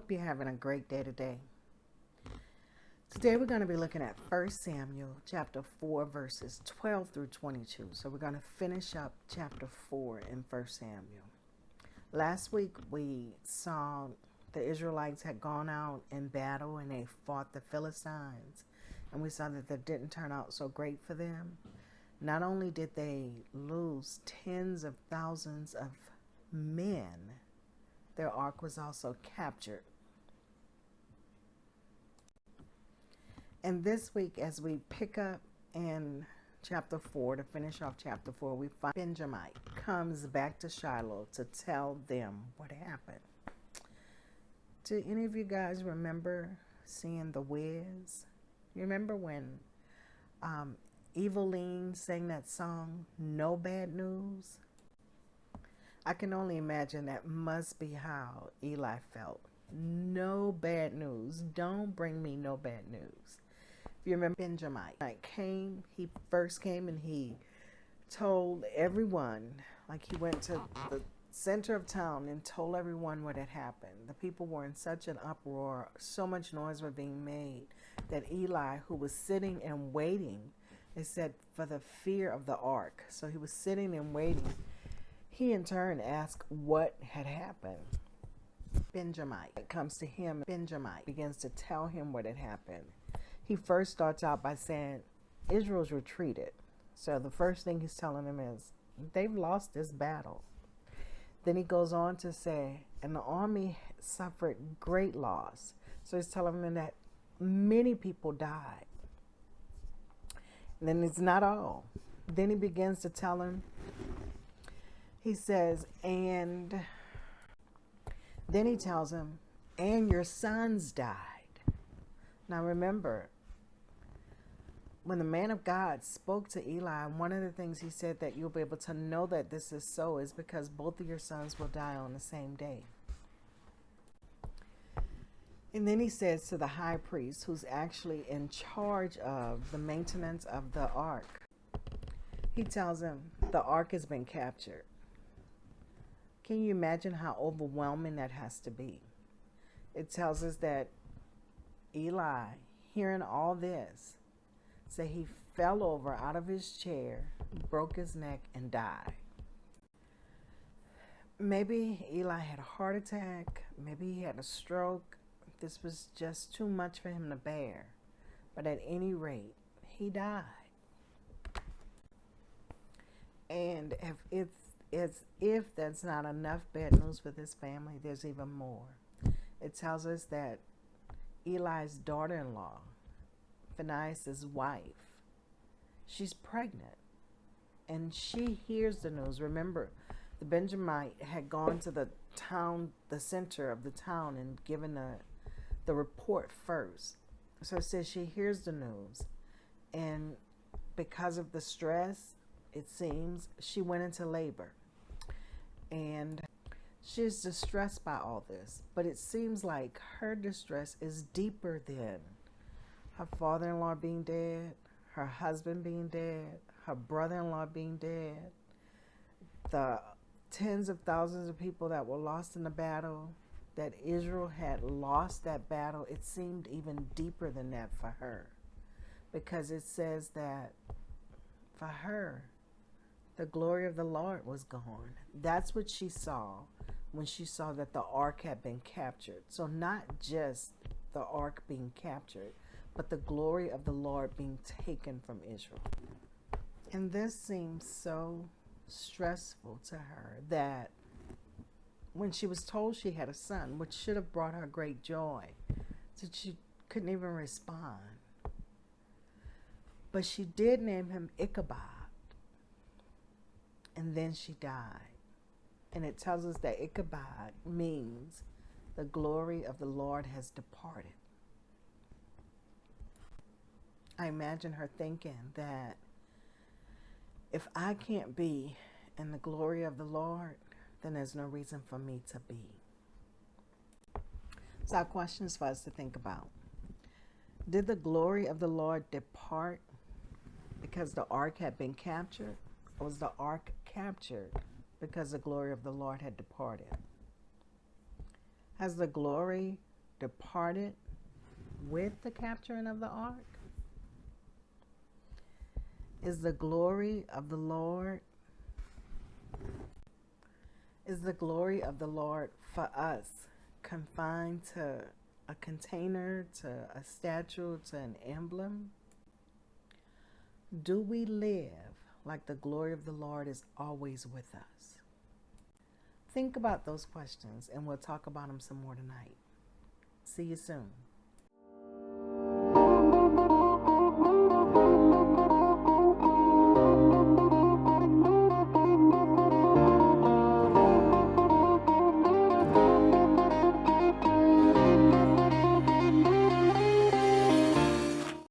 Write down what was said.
hope you're having a great day today. Today we're going to be looking at 1 Samuel chapter 4 verses 12 through 22. So we're going to finish up chapter 4 in 1 Samuel. Last week we saw the Israelites had gone out in battle and they fought the Philistines. And we saw that didn't turn out so great for them. Not only did they lose tens of thousands of men, their ark was also captured. And this week, as we pick up in chapter 4, to finish off chapter 4, we find Benjamin comes back to Shiloh to tell them what happened. Do any of you guys remember seeing The Wiz? You remember when Eveline sang that song, No Bad News? I can only imagine that must be how Eli felt. No bad news. Don't bring me no bad news. If you remember, Benjamin he first came and he told everyone, like he went to the center of town and told everyone what had happened. The people were in such an uproar, so much noise was being made, that Eli, who was sitting and waiting, it said, for the fear of the ark. So he was sitting and waiting. He in turn asked what had happened. Benjamin comes to him. Benjamin begins to tell him what had happened. He first starts out by saying, Israel's retreated. So the first thing he's telling him is, they've lost this battle. Then he goes on to say, and the army suffered great loss. So he's telling him that many people died. And then it's not all. Then he begins to tell him, he says, and then he tells him, and your sons died. Now remember, when the man of God spoke to Eli, one of the things he said that you'll be able to know that this is so is because both of your sons will die on the same day. And then he says to the high priest, who's actually in charge of the maintenance of the ark, he tells him the ark has been captured. Can you imagine how overwhelming that has to be? It tells us that Eli, hearing all this, said he fell over out of his chair, broke his neck, and died. Maybe Eli had a heart attack. Maybe he had a stroke. This was just too much for him to bear. But at any rate, he died. And if that's not enough bad news for this family, there's even more. It tells us that Eli's daughter-in-law, Phinehas' wife, she's pregnant. And she hears the news. Remember, the Benjamite had gone to the town, the center of the town, and given the report first. So it says she hears the news. And because of the stress, it seems, she went into labor. And she's distressed by all this. But it seems like her distress is deeper than her father-in-law being dead, her husband being dead, her brother-in-law being dead, the tens of thousands of people that were lost in the battle, that Israel had lost that battle. It seemed even deeper than that for her. Because it says that for her, the glory of the Lord was gone. That's what she saw when she saw that the ark had been captured. So not just the ark being captured, but the glory of the Lord being taken from Israel. And this seems so stressful to her that when she was told she had a son, which should have brought her great joy, that she couldn't even respond. But she did name him Ichabod. And then she died. And it tells us that Ichabod means the glory of the Lord has departed. I imagine her thinking that if I can't be in the glory of the Lord, then there's no reason for me to be. So our questions for us to think about. Did the glory of the Lord depart because the ark had been captured? Or was the ark captured because the glory of the Lord had departed? Has the glory departed with the capturing of the ark? Is the glory of the Lord for us confined to a container, to a statue, to an emblem? Do we live like the glory of the Lord is always with us? Think about those questions, and we'll talk about them some more tonight. See you soon.